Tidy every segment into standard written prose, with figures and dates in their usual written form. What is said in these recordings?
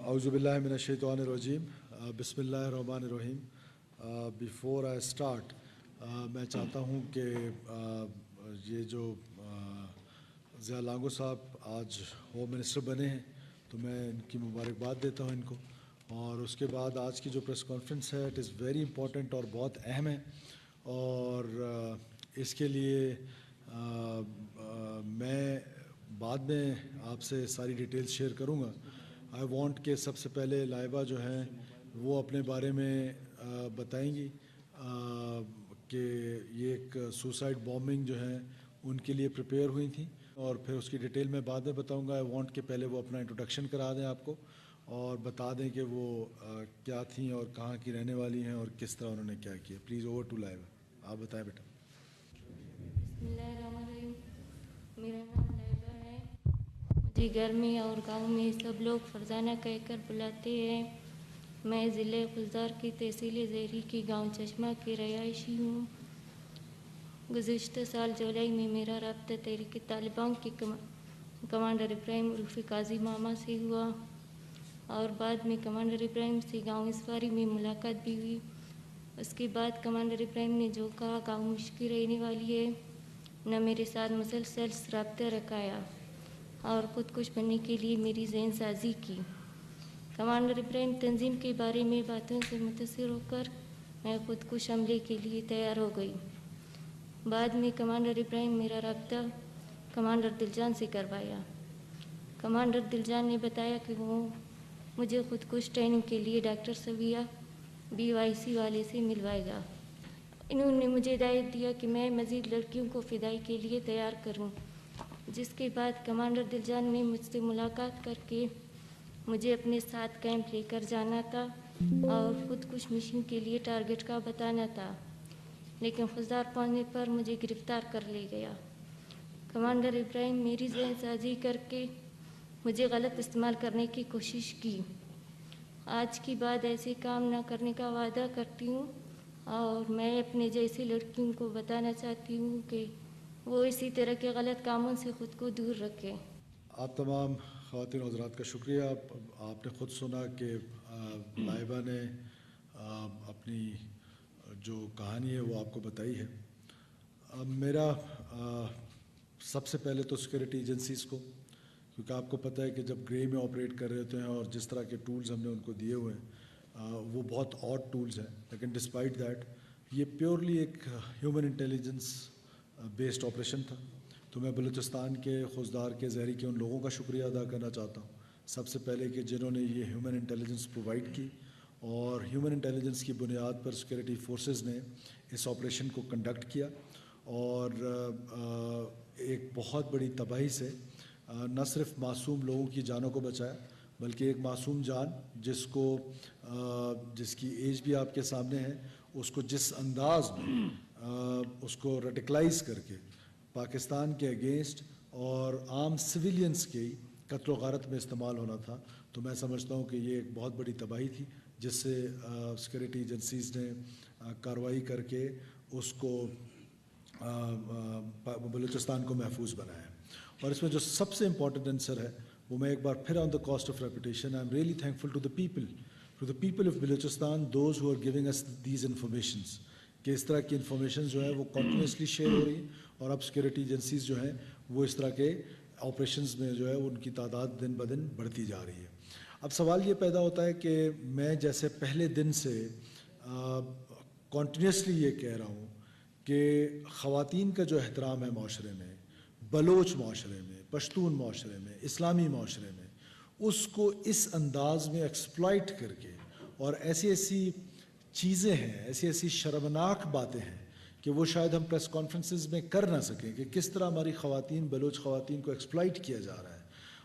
اعوذ باللہ من الشیطان الرجیم بسم اللہ الرحمن الرحیم. بیفور آئی اسٹارٹ میں چاہتا ہوں کہ یہ جو ضیاء لانگو صاحب آج ہوم منسٹر بنے ہیں تو میں ان کی مبارکباد دیتا ہوں ان کو. اور اس کے بعد آج کی جو پریس کانفرنس ہے اٹ از ویری امپورٹنٹ اور بہت اہم ہے. اور اس کے لیے میں بعد میں آپ سے ساری ڈیٹیلز شیئر کروں گا. آئی وانٹ کہ سب سے پہلے لائبہ جو ہیں وہ اپنے بارے میں بتائیں گی کہ یہ ایک سوسائڈ بامبنگ جو ہے ان کے لیے پریپیئر ہوئی تھیں، اور پھر اس کی ڈیٹیل میں بعد میں بتاؤں گا. آئی وانٹ کہ پہلے وہ اپنا انٹروڈکشن کرا دیں آپ کو اور بتا دیں کہ وہ کیا تھیں اور کہاں کی رہنے والی ہیں اور کس طرح انہوں نے کیا کیا. Please over to Laiba. آپ بتائیں بیٹا. بسم اللہ الرحمن الرحیم. میرا نام لائبہ ہے. مجھے گھر میں اور گاؤں میں سب لوگ فرزانہ کہہ کر بلاتے ہیں. میں ضلع خضدار کی تحصیل زہری کی گاؤں چشمہ کی رہائشی ہوں. گزشتہ سال جولائی میں میرا رابطہ تحریک طالبان کے کمانڈر ابراہیم عرف قاضی ماما سے ہوا، اور بعد میں کمانڈر ابراہیم سے گاؤں اسواری میں ملاقات بھی ہوئی. اس کے بعد کمانڈر ابراہیم نے جو کہا گاؤں مشکل رہنے والی ہے، نہ میرے ساتھ مسلسل رابطہ رکھایا اور خود کش بننے کے لیے میری ذہن سازی کی. کمانڈر ابراہیم تنظیم کے بارے میں باتوں سے متاثر ہو کر میں خود کش حملے کے لیے تیار ہو گئی. بعد میں کمانڈر ابراہیم میرا رابطہ کمانڈر دلجان سے کروایا. کمانڈر دلجان نے بتایا کہ وہ مجھے خود کش ٹریننگ کے لیے ڈاکٹر سویہ BYC والے سے ملوائے گا. انہوں نے مجھے ہدایت دیا کہ میں مزید لڑکیوں کو فدائی کے لیے تیار کروں، جس کے بعد کمانڈر دلجان نے مجھ سے ملاقات کر کے مجھے اپنے ساتھ کیمپ لے کر جانا تھا اور خود کش مشن کے لیے ٹارگٹ کا بتانا تھا، لیکن خضدار پہنچنے پر مجھے گرفتار کر لے گیا. کمانڈر ابراہیم میری ذہن سازی کر کے مجھے غلط استعمال کرنے کی کوشش کی. آج کے بعد ایسے کام نہ کرنے کا وعدہ کرتی ہوں، اور میں اپنے جیسی لڑکیوں کو بتانا چاہتی ہوں کہ وہ اسی طرح کے غلط کاموں سے خود کو دور رکھیں. آپ تمام خواتین و حضرات کا شکریہ. آپ نے خود سنا کہ لائبہ نے اپنی جو کہانی ہے وہ آپ کو بتائی ہے. میرا سب سے پہلے تو سیکورٹی ایجنسیز کو، کیونکہ آپ کو پتہ ہے کہ جب گرے میں آپریٹ کر رہے ہوتے ہیں اور جس طرح کے ٹولز ہم نے ان کو دیے ہوئے ہیں وہ بہت آڈ ٹولز ہیں، لیکن ڈسپائٹ دیٹ یہ پیورلی ایک ہیومن انٹیلیجنس بیسڈ آپریشن تھا. تو میں بلوچستان کے خضدار کے زہری کے ان لوگوں کا شکریہ ادا کرنا چاہتا ہوں سب سے پہلے کہ جنہوں نے یہ ہیومن انٹیلیجنس پرووائڈ کی، اور ہیومن انٹیلیجنس کی بنیاد پر سیکورٹی فورسز نے اس آپریشن کو کنڈکٹ کیا، اور ایک بہت بڑی تباہی سے نہ صرف معصوم لوگوں کی جانوں کو بچایا، بلکہ ایک معصوم جان جس کی ایج بھی آپ کے سامنے ہے، اس کو جس انداز میں اس کو ریڈیکلائز کر کے پاکستان کے اگینسٹ اور عام سویلینز کے قتل و غارت میں استعمال ہونا تھا. تو میں سمجھتا ہوں کہ یہ ایک بہت بڑی تباہی تھی جس سے سیکورٹی ایجنسیز نے کارروائی کر کے اس کو بلوچستان کو محفوظ بنایا. اور اس میں جو سب سے امپورٹنٹ آنسر ہے وہ میں ایک بار پھر on the cost of reputation I am really thankful to the people of Balochistan those who are giving us these informations, کہ اس طرح کی انفارمیشن جو ہے وہ کنٹینیوسلی شیئر ہو رہی ہیں، اور اب سیکورٹی ایجنسیز جو ہیں وہ اس طرح کے آپریشنز میں جو ہے ان کی تعداد دن بدن بڑھتی جا رہی ہے. اب سوال یہ پیدا ہوتا ہے کہ میں جیسے پہلے دن سے کنٹینیوسلی یہ کہہ رہا ہوں کہ خواتین کا جو احترام ہے معاشرے میں، بلوچ معاشرے میں، پشتون معاشرے میں، اسلامی معاشرے میں، اس کو اس انداز میں ایکسپلائٹ کر کے، اور ایسی چیزیں ہیں، ایسی شرمناک باتیں ہیں کہ وہ شاید ہم پریس کانفرنسز میں کر نہ سکیں، کہ کس طرح ہماری خواتین، بلوچ خواتین کو ایکسپلائٹ کیا جا رہا ہے،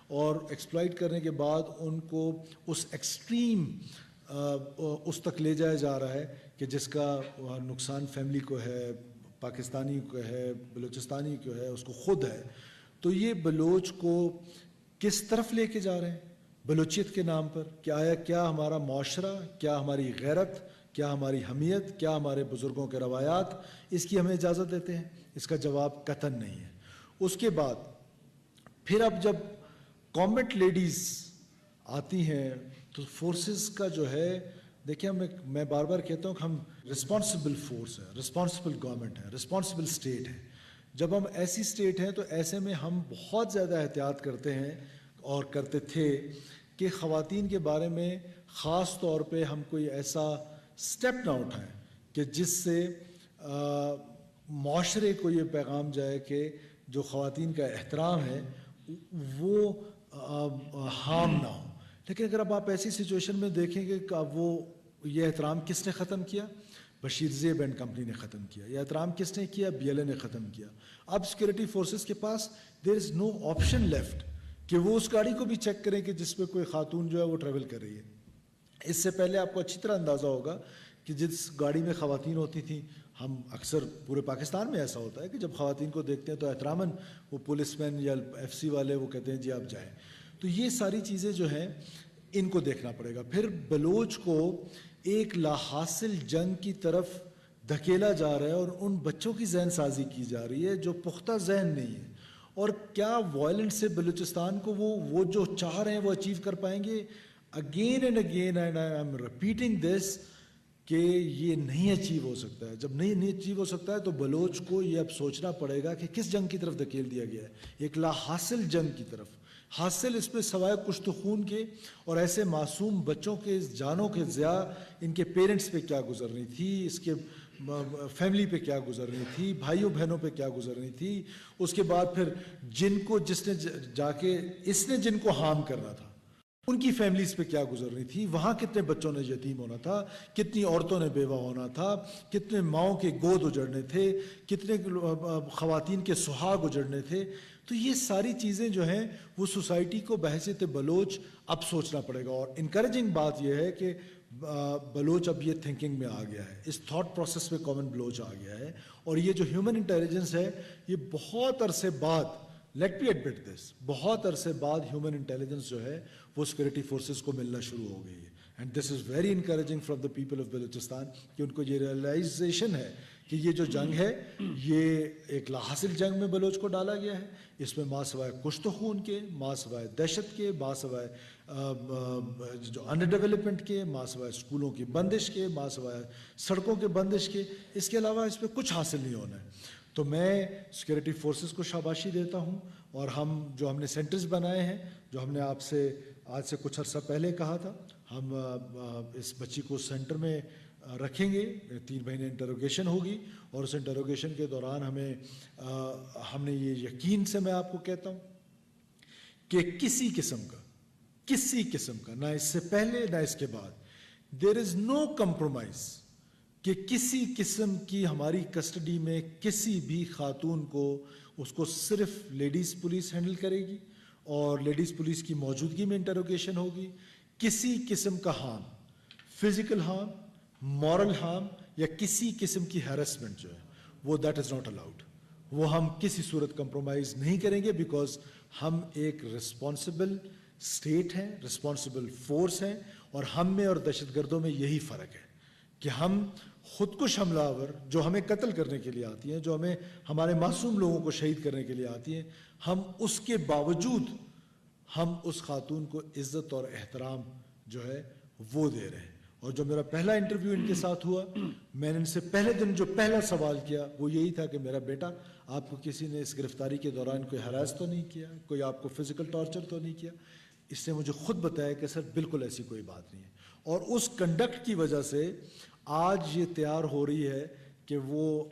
اور ایکسپلائٹ کرنے کے بعد ان کو اس ایکسٹریم اس تک لے جایا جا رہا ہے کہ جس کا نقصان فیملی کو ہے، پاکستانی کو ہے، بلوچستانی کو ہے، اس کو خود ہے. تو یہ بلوچ کو کس طرف لے کے جا رہے ہیں بلوچیت کے نام پر؟ کیا ہمارا معاشرہ، کیا ہماری غیرت، کیا ہماری حمیت، کیا ہمارے بزرگوں کے روایات اس کی ہمیں اجازت دیتے ہیں؟ اس کا جواب قطعاً نہیں ہے. اس کے بعد پھر اب جب کامبیٹ لیڈیز آتی ہیں تو فورسز کا جو ہے دیکھیں میں بار بار کہتا ہوں کہ ہم رسپانسبل فورس ہے، رسپانسبل گورنمنٹ ہے، رسپانسبل اسٹیٹ ہے. جب ہم ایسی اسٹیٹ ہیں تو ایسے میں ہم بہت زیادہ احتیاط کرتے ہیں اور کرتے تھے کہ خواتین کے بارے میں خاص طور پہ ہم کوئی ایسا سٹیپ نہ اٹھائیں کہ جس سے معاشرے کو یہ پیغام جائے کہ جو خواتین کا احترام ہے وہ ہارم نہ ہو. لیکن اگر اب آپ ایسی سچویشن میں دیکھیں گے کہ اب وہ یہ احترام کس نے ختم کیا؟ بشیر زیب اینڈ کمپنی نے ختم کیا. یہ احترام کس نے کیا؟ BLA نے ختم کیا. اب سیکورٹی فورسز کے پاس دیر از نو آپشن لیفٹ کہ وہ اس گاڑی کو بھی چیک کریں کہ جس پہ کوئی خاتون جو ہے وہ ٹریول کر رہی ہے. اس سے پہلے آپ کو اچھی طرح اندازہ ہوگا کہ جس گاڑی میں خواتین ہوتی تھیں، ہم اکثر پورے پاکستان میں ایسا ہوتا ہے کہ جب خواتین کو دیکھتے ہیں تو احتراماً وہ پولیس مین یا FC والے وہ کہتے ہیں جی آپ جائیں. تو یہ ساری چیزیں جو ہیں ان کو دیکھنا پڑے گا. پھر بلوچ کو ایک لا حاصل جنگ کی طرف دھکیلا جا رہا ہے اور ان بچوں کی ذہن سازی کی جا رہی ہے جو پختہ ذہن نہیں ہے. اور کیا وائلنس سے بلوچستان کو وہ جو چاہ رہے ہیں وہ اچیو کر پائیں گے؟ Again and again and I am repeating this کہ یہ نہیں اچیو ہو سکتا ہے. جب نہیں اچیو ہو سکتا ہے تو بلوچ کو یہ اب سوچنا پڑے گا کہ کس جنگ کی طرف دھکیل دیا گیا ہے. ایک لا حاصل جنگ کی طرف. حاصل اس میں سوائے کشت خون کے اور ایسے معصوم بچوں کے جانوں کے ضیاع ان کے پیرنٹس پہ کیا گزر رہی تھی، اس کے فیملی پہ کیا گزر رہی تھی، بھائیوں بہنوں پہ کیا گزر رہی تھی. اس کے بعد پھر جس نے جا کے اس نے جن کو ہارم کرنا تھا ان کی فیملیز پہ کیا گزر رہی تھی. وہاں کتنے بچوں نے یتیم ہونا تھا، کتنی عورتوں نے بیوہ ہونا تھا، کتنے ماؤں کے گود اجڑنے تھے، کتنے خواتین کے سہاگ اجڑنے تھے. تو یہ ساری چیزیں جو ہیں وہ سوسائٹی کو بحیثیت بلوچ اب سوچنا پڑے گا. اور انکریجنگ بات یہ ہے کہ بلوچ اب یہ تھنکنگ میں آ گیا ہے، اس تھاٹ پروسیس میں کامن بلوچ آ گیا ہے. اور یہ جو ہیومن انٹیلیجنس ہے یہ بہت عرصے بعد، لیٹ می ایڈمٹ دس، بہت عرصے بعد ہیومن انٹیلیجنس جو ہے وہ سیکورٹی فورسز کو ملنا شروع ہو گئی ہے. And this is very encouraging from the people of Balochistan کہ ان کو یہ ریئلائزیشن ہے کہ یہ جو جنگ ہے یہ ایک لا حاصل جنگ میں بلوچ کو ڈالا گیا ہے. اس میں ماں سوائے کشت و خون کے، ماں سوائے دہشت کے، ماں سوائے جو انڈر ڈیولپمنٹ کے، ماں سوائے اسکولوں کی بندش کے، ماں سوائے سڑکوں کے بندش کے، اس کے علاوہ اس پہ کچھ حاصل نہیں ہونا ہے. تو میں سیکورٹی فورسز کو شاباشی دیتا ہوں. اور ہم نے سینٹرز بنائے ہیں، جو ہم نے آپ سے آج سے کچھ عرصہ پہلے کہا تھا، ہم اس بچی کو سینٹر میں رکھیں گے. 3 مہینے انٹروگیشن ہوگی اور اس انٹروگیشن کے دوران ہم نے یہ یقین سے میں آپ کو کہتا ہوں کہ کسی قسم کا نہ اس سے پہلے نہ اس کے بعد دیر از نو کمپرومائز کہ کسی قسم کی ہماری کسٹڈی میں کسی بھی خاتون کو اس کو صرف لیڈیز پولیس ہینڈل کرے گی اور لیڈیز پولیس کی موجودگی میں انٹروگیشن ہوگی. کسی قسم کا harm, physical harm, moral harm یا کسی قسم کی ہیرسمنٹ جو ہے وہ دیٹ از ناٹ الاؤڈ. وہ ہم کسی صورت کمپرومائز نہیں کریں گے بیکاز ہم ایک رسپانسبل اسٹیٹ ہیں، رسپانسبل فورس ہیں. اور ہم میں اور دہشت گردوں میں یہی فرق ہے کہ ہم خودکش حملہ آور جو ہمیں قتل کرنے کے لیے آتی ہیں، جو ہمارے معصوم لوگوں کو شہید کرنے کے لیے آتی ہیں، ہم اس کے باوجود ہم اس خاتون کو عزت اور احترام جو ہے وہ دے رہے ہیں. اور جو میرا پہلا انٹرویو ان کے ساتھ ہوا، میں نے ان سے پہلے دن جو پہلا سوال کیا وہ یہی تھا کہ میرا بیٹا، آپ کو کسی نے اس گرفتاری کے دوران کوئی ہراس تو نہیں کیا، کوئی آپ کو فزیکل ٹارچر تو نہیں کیا؟ اس نے مجھے خود بتایا کہ سر بالکل ایسی کوئی بات نہیں ہے. اور اس کنڈکٹ کی وجہ سے آج یہ تیار ہو رہی ہے کہ وہ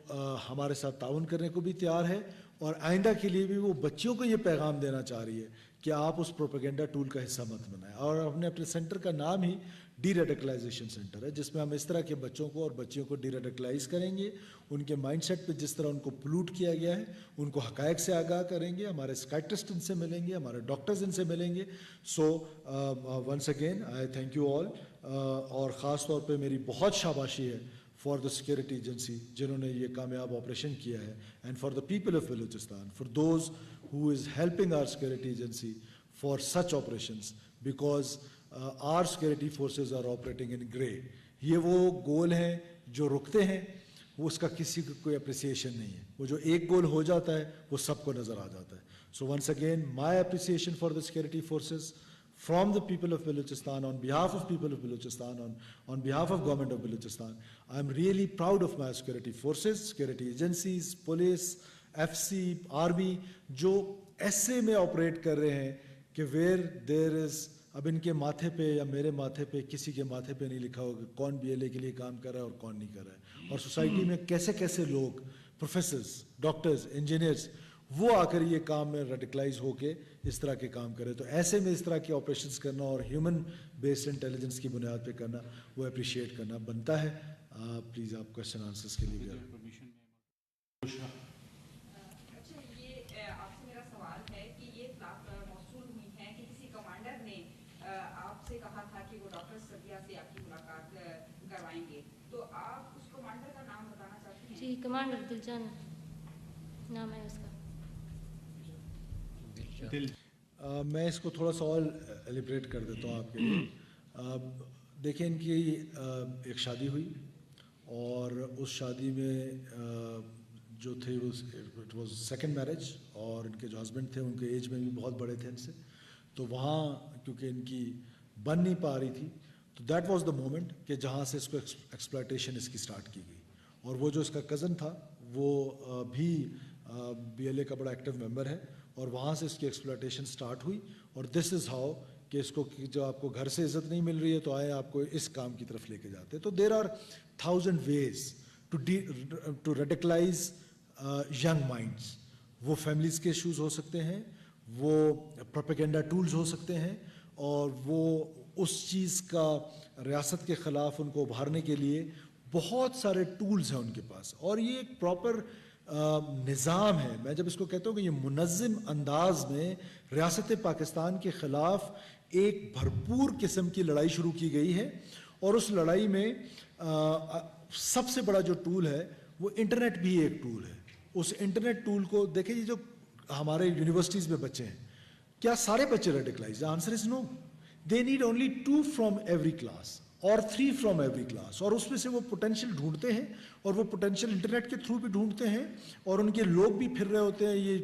ہمارے ساتھ تعاون کرنے کو بھی تیار ہے اور آئندہ کے لیے بھی وہ بچیوں کو یہ پیغام دینا چاہ رہی ہے کہ آپ اس پروپیگنڈا ٹول کا حصہ مت بنائیں. اور ہم نے اپنے سینٹر کا نام ہی ڈی ریڈیکلائزیشن سینٹر ہے، جس میں ہم اس طرح کے بچوں کو اور بچیوں کو ڈی ریڈیکلائز کریں گے. ان کے مائنڈ سیٹ پہ جس طرح ان کو پلوٹ کیا گیا ہے ان کو حقائق سے آگاہ کریں گے. ہمارے سائکٹرسٹ ان سے ملیں گے، ہمارے ڈاکٹرز ان سے ملیں گے. So once again I thank you all. اور خاص طور پہ میری بہت شاباشی ہے فار دا سیکورٹی ایجنسی جنہوں نے یہ کامیاب آپریشن کیا ہے، and for the people of Balochistan, for those who is helping our security agency for such operations, because our security forces are operating in grey. یہ وہ گول ہیں جو رکتے ہیں، وہ اس کا کسی کو کوئی اپریسیشن نہیں ہے. وہ جو ایک گول ہو جاتا ہے وہ سب کو نظر آ جاتا ہے. So once again my appreciation for the security forces from the people of Balochistan, on behalf of people of Balochistan, on behalf of government of Balochistan, I am really proud of my security forces, security agencies, police, FC, army, जो ऐसे में operate कर रहे हैं कि where there is, अब इनके माथे पे या मेरे माथे पे किसी के माथे पे नहीं लिखा होगा कौन BLA के लिए काम कर रहा है और कौन नहीं कर रहा है, और सोसाइटी में कैसे कैसे लोग, प्रोफेसर्स, डॉक्टर्स, इंजीनियर्स, वो आकर ये काम में रेडिकलाइज होके इस तरह के काम करें. तो ऐसे में इस तरह के ऑपरेशंस करना और ह्यूमन बेस्ड इंटेलिजेंस की बुनियाद पे करना, वो अप्रिशिएट करना बनता है. प्लीज़ आप क्वेश्चन आंसर्स के लिए अच्छा, ये आपसे मेरा सवाल है कि ये इत्तलात मौसूल हुई हैं कि किसी कमांडर ने आपसे कहा था कि वो डॉक्टर सबिया से आपकी मुलाकात करवाएंगे, तो आप उस कमांडर का नाम बताना चाहते हैं? जी, कमांडर दिलजान नाम है उसका. मैं इसको थोड़ा सा और एलिब्रेट कर देता हूँ आपके लिए. देखिए, इनकी एक शादी हुई और उस शादी में जो थे वो इट वाज सेकंड मैरिज, और इनके जो हस्बैंड थे उनके एज में भी बहुत बड़े थे इनसे, तो वहाँ क्योंकि इनकी बन नहीं पा रही थी, तो दैट वाज द मोमेंट कि जहाँ से इसको एक्सप्लॉयटेशन इसकी स्टार्ट की गई. और वो जो इसका कज़न था वो भी BLA का बड़ा एक्टिव मेंबर है, और वहाँ से इसकी एक्सप्लॉयटेशन स्टार्ट हुई. और दिस इज़ हाउ कि इसको जो आपको घर से इज़्ज़त नहीं मिल रही है तो आए आपको इस काम की तरफ लेके जाते हैं. तो there are 1000 ways to radicalize young minds. वो फैमिलीज़ के इश्यूज़ हो सकते हैं, वो प्रोपेगेंडा टूल्स हो सकते हैं, और वो उस चीज़ का रियासत के ख़िलाफ़ उनको उभारने के लिए बहुत सारे टूल्स हैं उनके पास. और ये एक प्रॉपर निज़ाम है. मैं जब इसको कहता हूँ कि ये मुनज़्ज़म अंदाज में रियासत पाकिस्तान के ख़िलाफ़ एक भरपूर किस्म की लड़ाई शुरू की गई है, और उस लड़ाई में सबसे बड़ा जो टूल है वो इंटरनेट भी एक टूल है. उस इंटरनेट टूल को देखिए, ये जो हमारे यूनिवर्सिटीज़ में बच्चे हैं, क्या सारे बच्चे radicalize? Answer is no. They need only 2 from every class और 3 from every class, और उसमें से वो पोटेंशियल ढूंढते हैं, और वो पोटेंशियल इंटरनेट के थ्रू भी ढूंढते हैं, और उनके लोग भी फिर रहे होते हैं ये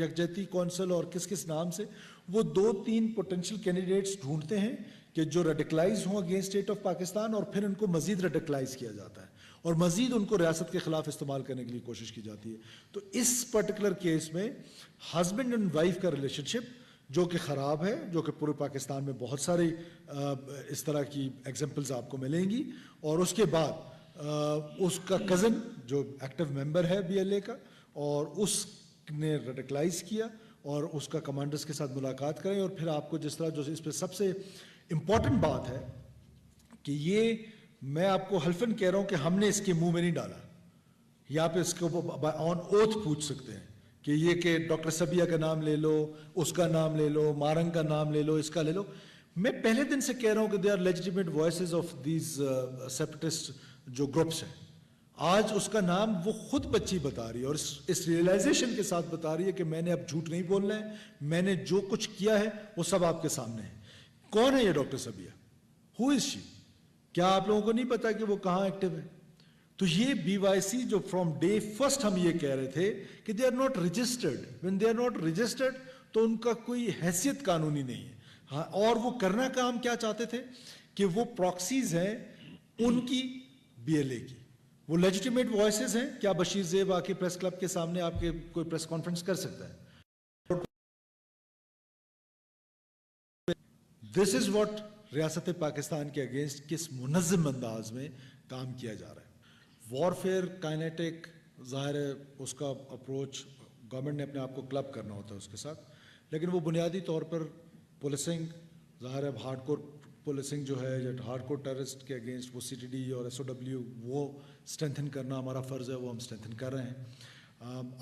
यकजहती कौंसिल और किस किस नाम से. वो 2-3 पोटेंशियल कैंडिडेट्स ढूंढते हैं कि जो रेडिकलाइज हों अगेंस्ट स्टेट ऑफ पाकिस्तान, और फिर उनको मजीद रेडिकलाइज किया जाता है और मजीद उनको रियासत के खिलाफ इस्तेमाल करने के लिए कोशिश की जाती है. तो इस पर्टिकुलर केस में हस्बैंड एंड वाइफ का रिलेशनशिप जो कि ख़राब है, जो कि पूरे पाकिस्तान में बहुत सारी इस तरह की एग्जांपल्स आपको मिलेंगी. और उसके बाद उसका कज़न जो एक्टिव मेंबर है BLA का, और उसने रेडिकलाइज किया और उसका कमांडर्स के साथ मुलाकात करें. और फिर आपको जिस तरह जो इस पर सबसे इम्पॉर्टेंट बात है कि ये मैं आपको हल्फन कह रहा हूँ कि हमने इसके मुंह में नहीं डाला, या पे इसको ऑन ओथ पूछ सकते हैं कि ये कि डॉक्टर सबिया का नाम ले लो, उसका नाम ले लो, मारंग का नाम ले लो, इसका ले लो. मैं पहले दिन से कह रहा हूँ कि they are legitimate voices of these separatist जो ग्रुप्स हैं. आज उसका नाम वो खुद बच्ची बता रही है, और इस रियलाइजेशन के साथ बता रही है कि मैंने अब झूठ नहीं बोलना है, मैंने जो कुछ किया है वो सब आपके सामने है. कौन है ये doctor Sabia? Who is she? क्या आप लोगों को नहीं पता कि वो कहाँ एक्टिव है? तो ये BYC जो फ्रॉम डे फर्स्ट हम ये कह रहे थे कि they are not registered. When they are not registered तो उनका कोई हैसियत कानूनी नहीं है. हाँ, और वो करना काम क्या चाहते थे कि वो प्रॉक्सीज हैं उनकी BLA की, वो लेजिटिमेट वॉइसेस हैं. क्या बशीर ज़ेब आके प्रेस क्लब के सामने आपके कोई प्रेस कॉन्फ्रेंस कर सकता है? दिस इज व्हाट रियासत पाकिस्तान के अगेंस्ट किस मुनज़्ज़म अंदाज में काम किया जा रहा है. वॉरफेयर काइनेटिक, ज़ाहिर है उसका अप्रोच गवर्नमेंट ने अपने आप को क्लब करना होता है उसके साथ, लेकिन वो बुनियादी तौर पर पुलिसिंग, ज़ाहिर है हार्डकोर पुलिसिंग जो है, या हार्डकोर टेररिस्ट के अगेंस्ट वो CTD और SOW वो स्ट्रेंथन करना हमारा फ़र्ज़ है, वो हम स्ट्रेंथन कर रहे हैं.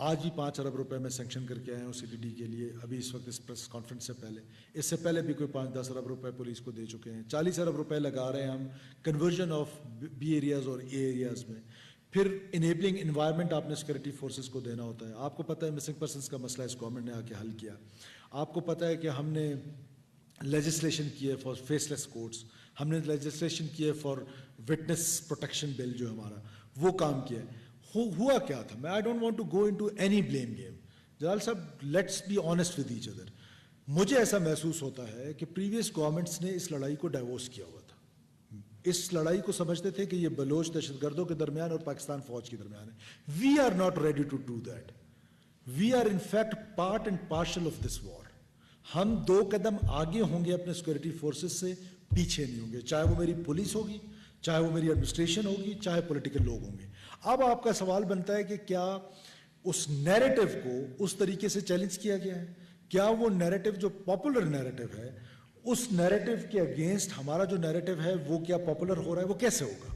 आज ही 5 अरब रुपए में सेंक्शन करके आए हैं CTD के लिए, अभी इस वक्त इस प्रेस कॉन्फ्रेंस से पहले. इससे पहले भी कोई 5-10 अरब रुपए पुलिस को दे चुके हैं. 40 अरब रुपए लगा रहे हैं हम कन्वर्जन ऑफ B एरियाज़ और A एरियाज़ में. फिर इनेबलिंग इन्वायरमेंट आपने सिक्योरिटी फोर्सेस को देना होता है. आपको पता है मिसिंग पर्सनस का मसला इस गवर्नमेंट ने आके हल किया. आपको पता है कि हमने लेजिस्लेशन की है फॉर फेसलेस कोर्ट्स, हमने लेजिस्लेशन की है फॉर विटनेस प्रोटेक्शन बिल जो हमारा, वो काम किया है. हुआ क्या था? मैं I don't want to go into any blame game. Jalal साहब, let's be honest with each other. मुझे ऐसा महसूस होता है कि प्रीवियस गवर्नमेंट्स ने इस लड़ाई को डाइवोर्स किया हुआ था. इस लड़ाई को समझते थे कि ये बलोच दहशतगर्दों के दरमियान और पाकिस्तान फौज के दरमियान है. We are not ready to do that. We are in fact part and parcel of this war. हम 2 कदम आगे होंगे अपने सिक्योरिटी फोर्सेस से, पीछे नहीं होंगे. चाहे वो मेरी पुलिस होगी, चाहे वो मेरी एडमिनिस्ट्रेशन होगी, चाहे पॉलिटिकल लोग होंगे. अब आपका सवाल बनता है कि क्या उस नैरेटिव को उस तरीके से चैलेंज किया गया है? क्या वो नैरेटिव जो पॉपुलर नैरेटिव है, उस नैरेटिव के अगेंस्ट हमारा जो नैरेटिव है वो क्या पॉपुलर हो रहा है? वो कैसे होगा?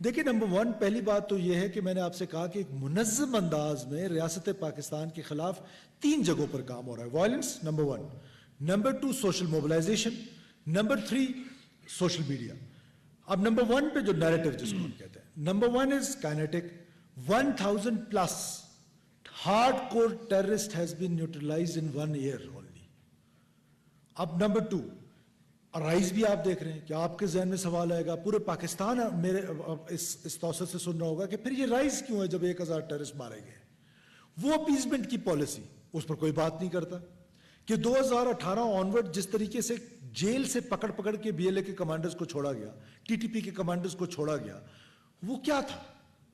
देखिए, नंबर 1 पहली बात तो ये है कि मैंने आपसे कहा कि एक मुनज़्ज़म अंदाज में रियासत पाकिस्तान के खिलाफ 3 जगहों पर काम हो रहा है. Violence number 1, number 2 social mobilization, number 3 social media. अब नंबर 1 पे जो नैरेटिव जिसको हम कहते हैं, number 1 is kinetic. 1000+ hardcore terrorist has been neutralized in 1 year only. अब नंबर 2 राइज भी आप देख रहे हैं कि आपके जहन में सवाल आएगा, पूरे पाकिस्तान मेरे इस तौसत से सुन रहा होगा कि फिर ये राइज क्यों है जब 1000 टेररिस्ट मारे गए. वो अपीसमेंट की पॉलिसी, उस पर कोई बात नहीं करता कि 2018 ऑनवर्ड जिस तरीके से जेल से पकड़ के बीएलए के कमांडर्स को छोड़ा गया, टीटीपी के कमांडर्स को छोड़ा गया, वो क्या था?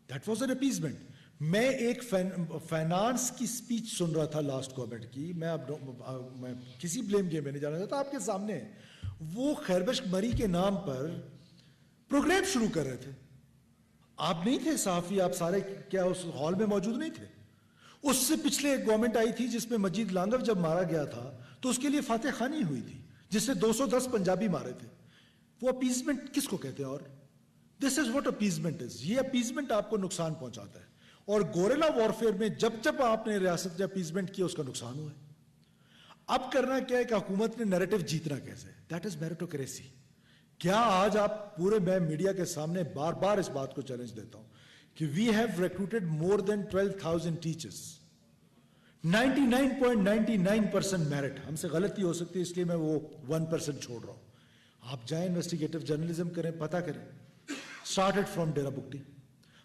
That was an appeasement. मैं एक फाइनेंस की स्पीच सुन रहा था लास्ट गवर्नमेंट की. मैं किसी ब्लेम गेम में नहीं जाना चाहता, आपके सामने. वो खैरबख्श मरी के नाम पर प्रोग्राम शुरू कर रहे थे. आप नहीं थे सहाफी, आप सारे क्या उस हॉल में मौजूद नहीं थे? उससे पिछले एक गवर्नमेंट आई थी जिसमें मजीद लांगव जब मारा गया था तो उसके लिए फातह खानी हुई थी, जिससे 210 पंजाबी मारे थे. वो अपीसमेंट किसको कहते हैं? और this is what appeasement is. ये अपीसमेंट आपको नुकसान पहुंचाता है. और गोरेला वॉरफेयर में जब जब आपने रियासत से अपीसमेंट किया उसका नुकसान हुआ है. अब करना क्या है कि हुकूमत ने नैरेटिव जीतना कैसे? That is meritocracy. क्या आज आप पूरे, मैं मीडिया के सामने बार बार इस बात को चैलेंज देता हूं कि we have recruited more than 12,000 teachers, 99.99% merit. हमसे गलती हो सकती है इसलिए मैं वो 1% छोड़ रहा हूं. आप जाएं, इन्वेस्टिगेटिव जर्नलिज्म करें, पता करें. स्टार्टेड फ्रॉम डेरा बुक्टी.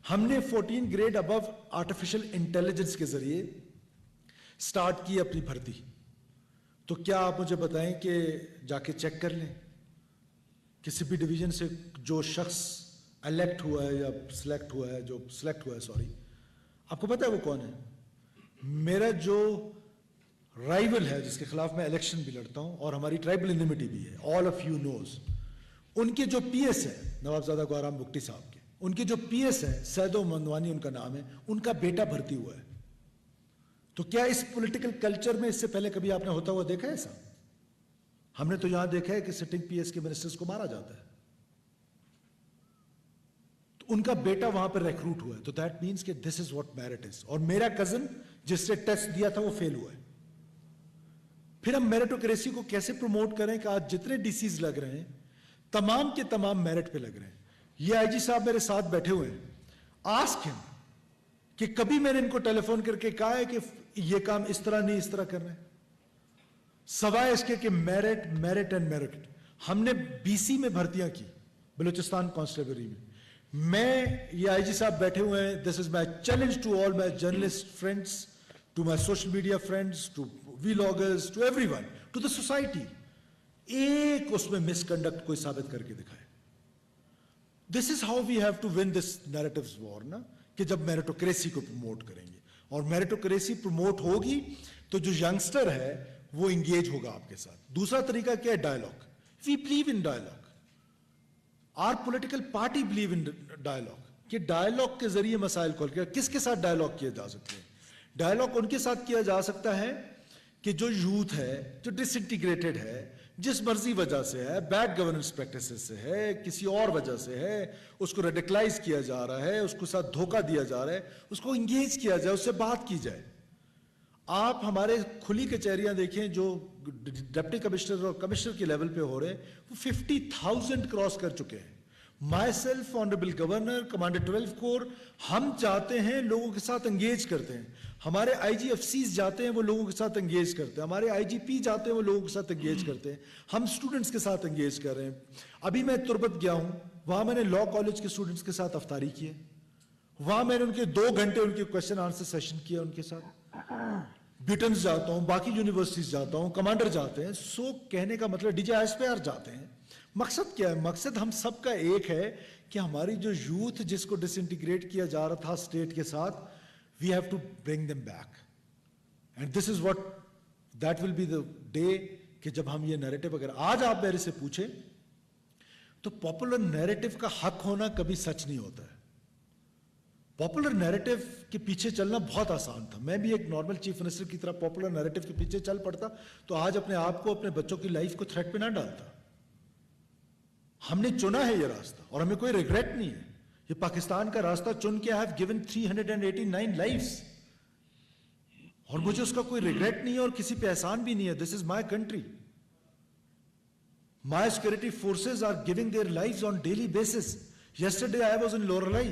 हमने 14 ग्रेड अबव आर्टिफिशियल इंटेलिजेंस के जरिए स्टार्ट की अपनी भर्ती. तो क्या आप मुझे बताएं कि जाके चेक कर लें किसी भी डिवीजन से जो शख्स इलेक्ट हुआ है या सिलेक्ट हुआ है, जो सिलेक्ट हुआ है, सॉरी, आपको पता है वो कौन है? मेरा जो राइवल है जिसके खिलाफ मैं इलेक्शन भी लड़ता हूं और हमारी ट्राइबल इनमिटी भी है, ऑल ऑफ यू नोज, उनके जो पीएस है नवाबजादा गौराम बुक्टी साहब के, उनके जो पीएस है सैदो मंदवानी उनका नाम है, उनका बेटा भर्ती हुआ है. तो क्या इस पॉलिटिकल कल्चर में इससे पहले कभी आपने होता हुआ देखा है ऐसा? हमने तो यहां देखा है कि सिटिंग पीएस के मिनिस्टर्स को मारा जाता है. तो उनका बेटा वहां पर रिक्रूट हुआ है. तो दैट मीन्स कि this is what merit is. और मेरा कजन जिससे टेस्ट दिया था वो फेल हुआ है. फिर हम मेरिटोक्रेसी को कैसे प्रमोट करें कि आज जितने डीसीज लग रहे हैं तमाम के तमाम मेरिट पे लग रहे हैं. ये आईजी साहब मेरे साथ बैठे हुए हैं. आस्क हिम कि कभी मैंने इनको टेलीफोन करके कहा है कि ये काम इस तरह नहीं, इस तरह करना है, सवाए इसके कि मेरिट मेरिट एंड मेरिट. हमने बीसी में भर्तियां की बलूचिस्तान कांस्टेबलरी में. मैं, ये आईजी साहब बैठे हुए हैं, this is my challenge to all my journalist friends, to my social media friends, to vloggers, to everyone, to the society. एक उसमें मिसकंडक्ट कोई साबित करके दिखाए. This is how we have to win this narratives war ना, कि जब meritocracy को प्रमोट करेंगे. और मेरिटोक्रेसी प्रमोट होगी तो जो यंगस्टर है वो इंगेज होगा आपके साथ. दूसरा तरीका क्या है? Dialogue. We believe in dialogue. Are political party believe in dialogue, कि डायलॉग के जरिए मसाइल को हल किया. किसके साथ डायलॉग किया जा सकते हैं? डायलॉग उनके साथ किया जा सकता है कि जो यूथ है, जो डिसइंटीग्रेटेड है, जिस मर्जी वजह से है, बैड गवर्नेंस प्रैक्टिसेस से है, किसी और वजह से है, उसको रेडिकलाइज किया जा रहा है, उसको साथ धोखा दिया जा रहा है, उसको इंगेज किया जाए, उससे बात की जाए. आप हमारे खुली कचहरियां देखें जो डिप्टी कमिश्नर और कमिश्नर के लेवल पे हो रहे हैं, वो 50,000 क्रॉस कर चुके हैं. My self, honourable governor, commander 12 core, हम चाहते हैं लोगों के साथ एंगेज करते हैं. हमारे आईजीएफसीज जाते हैं, वो लोगों के साथ एंगेज करते हैं. हमारे आईजीपी जाते हैं, वो लोगों के साथ एंगेज करते हैं. हम स्टूडेंट्स के साथ एंगेज कर रहे हैं. अभी मैं तुर्बत गया हूं, वहां मैंने लॉ कॉलेज के स्टूडेंट्स के साथ अफ्तारी की है. वहां मैंने उनके 2 घंटे उनके क्वेश्चन आंसर सेशन किया उनके साथ. ब्यूटन्स जाता हूं, बाकी यूनिवर्सिटीज जाता हूं, कमांडर जाते हैं, सो कहने का मतलब DJISPR जाते हैं। मकसद क्या है? मकसद हम सबका एक है कि हमारी जो यूथ जिसको डिसइंटीग्रेट किया जा रहा था स्टेट के साथ, we have to bring them back, and this is what that will be the day कि जब हम ये नैरेटिव, अगर आज आप मेरे से पूछे तो पॉपुलर नैरेटिव का हक होना कभी सच नहीं होता है। पॉपुलर नैरेटिव के पीछे चलना बहुत आसान था। मैं भी एक नॉर्मल चीफ मिनिस्टर की तरह पॉपुलर नैरेटिव के पीछे चल पड़ता तो आज अपने आप को, अपने बच्चों की लाइफ को थ्रेट पे ना डालता। हमने चुना है ये रास्ता और हमें कोई रिग्रेट नहीं है। ये पाकिस्तान का रास्ता चुन के आई हैव गिवन 389 लाइव्स और मुझे उसका कोई रिग्रेट नहीं है और किसी पे एहसान भी नहीं है। This is my country. My security forces are giving their lives on daily basis. Yesterday I was in Lorelai.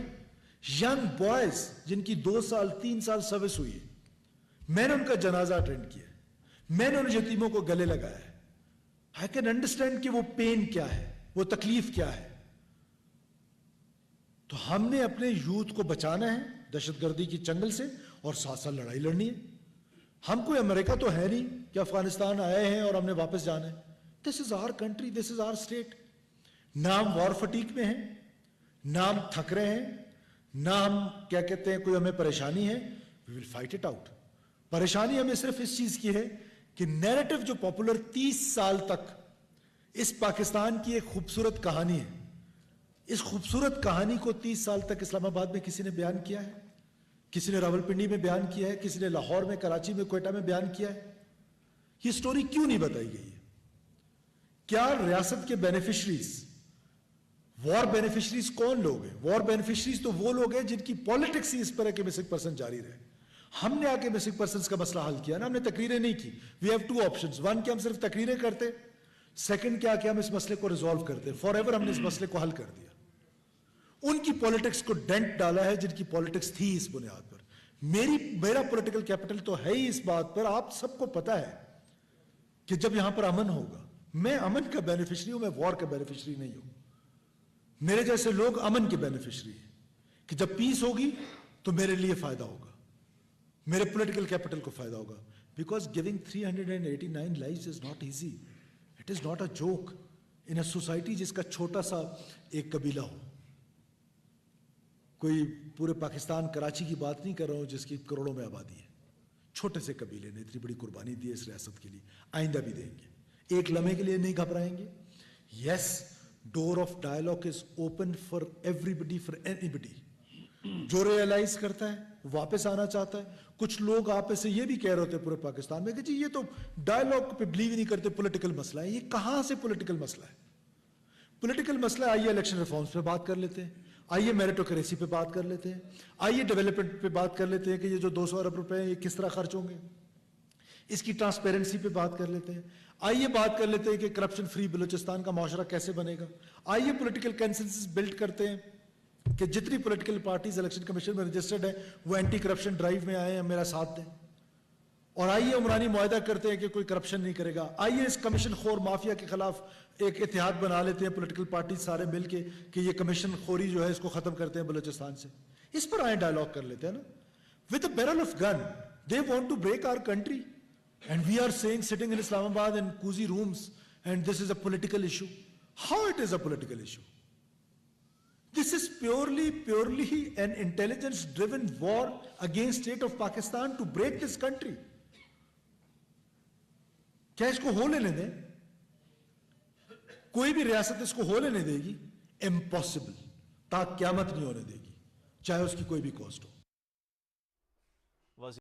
Young boys जिनकी 2 साल 3 साल सर्विस हुई है, मैंने उनका जनाजा अटेंड किया, मैंने उन यतीमों को गले लगाया है। I can understand कि वो पेन क्या है, वो तकलीफ क्या है। तो हमने अपने यूथ को बचाना है दहशतगर्दी की चंगल से और साथ साथ लड़ाई लड़नी है। हम कोई अमेरिका तो है नहीं कि अफगानिस्तान आए हैं और हमने वापस जाना है। This is our country, this is our state. ना हम वॉर फटीक में हैं, ना हम थक रहे हैं, ना हम क्या कहते हैं कोई हमें परेशानी है। We will fight it out. परेशानी हमें सिर्फ इस चीज की है कि नैरेटिव जो पॉपुलर 30 साल तक इस पाकिस्तान की एक खूबसूरत कहानी है, इस खूबसूरत कहानी को 30 साल तक इस्लामाबाद में किसी ने बयान किया है, किसी ने रावलपिंडी में बयान किया है, किसी ने लाहौर में, कराची में, क्वेटा में बयान किया है। ये स्टोरी क्यों नहीं बताई गई है? क्या रियासत के बेनिफिशरीज, वॉर बेनिफिशरीज कौन लोग हैं? वॉर बेनिफिशरीज तो वो लोग हैं जिनकी पॉलिटिक्स ही इस तरह के मिसिंग पर्सन जारी रहे। हमने आके मिसिंग पर्सन का मसला हल किया ना, हमने तकरीरें नहीं की। वी हैव 2 ऑप्शंस, 1 कि हम सिर्फ तकरीरें करते, 2 क्या कि हम इस मसले को रिजॉल्व करते। फॉर एवर हमने इस मसले को हल कर दिया। उनकी पॉलिटिक्स को डेंट डाला है जिनकी पॉलिटिक्स थी इस बुनियाद पर। मेरा पॉलिटिकल कैपिटल तो है ही इस बात पर, आप सबको पता है कि जब यहां पर अमन होगा, मैं अमन का बेनिफिशियरी हूं, मैं वॉर का बेनिफिशियरी नहीं हूं। मेरे जैसे लोग अमन के बेनिफिशियरी हैं कि जब पीस होगी तो मेरे लिए फायदा होगा, मेरे पॉलिटिकल कैपिटल को फायदा होगा। Because giving 389 lives is not easy, it is not a joke in a society जिसका छोटा सा एक कबीला हो। कोई पूरे पाकिस्तान कराची की बात नहीं कर रहा हूं जिसकी करोड़ों में आबादी है। छोटे से कबीले ने इतनी बड़ी कुर्बानी दी है इस रियासत के लिए, आइंदा भी देंगे। एक लम्हे के लिए नहीं घबराएंगे। Yes, door of dialogue is open for everybody, for anybody. जो रियलाइज करता है वापस आना चाहता है। कुछ लोग आप ऐसे ये भी कह रहे होते पूरे पाकिस्तान में कि जी ये तो डायलॉग पे बिलीव ही नहीं करते, पॉलिटिकल मसला है। ये कहां से पॉलिटिकल मसला है? पॉलिटिकल मसला, आइए इलेक्शन रिफॉर्म्स पे बात कर लेते हैं, आइए मेरिटोक्रेसी पे बात कर लेते हैं, आइए डेवलपमेंट पे बात कर लेते हैं कि ये जो 200 अरब रुपए हैं ये किस तरह खर्च होंगे, इसकी ट्रांसपेरेंसी पे बात कर लेते हैं। आइए बात कर लेते हैं कि करप्शन फ्री बलूचिस्तान का माशरा कैसे बनेगा। आइए पॉलिटिकल कंसेंसस बिल्ड करते हैं कि जितनी पॉलिटिकल पार्टीज इलेक्शन कमीशन में रजिस्टर्ड है वो एंटी करप्शन ड्राइव में आए हैं, मेरा साथ दें। और आइए उमरानी मुआहदा करते हैं कि कोई करप्शन नहीं करेगा। आइए इस कमीशन खोर माफिया के खिलाफ एक इत्तेहाद बना लेते हैं पॉलिटिकल पार्टी सारे मिलके कि ये कमीशन खोरी जो है इसको खत्म करते हैं बलूचिस्तान से। इस पर आए डायलॉग कर लेते हैं ना। With a barrel of gun they want to break our country and we are saying sitting in Islamabad in cozy rooms and this is a political issue. How it is a political issue? This is purely an intelligence driven war against state of Pakistan to break this country. क्या इसको हो लेने दें? कोई भी रियासत इसको हो लेने देगी? Impossible. ता क़यामत नहीं होने देगी, चाहे उसकी कोई भी कॉस्ट हो।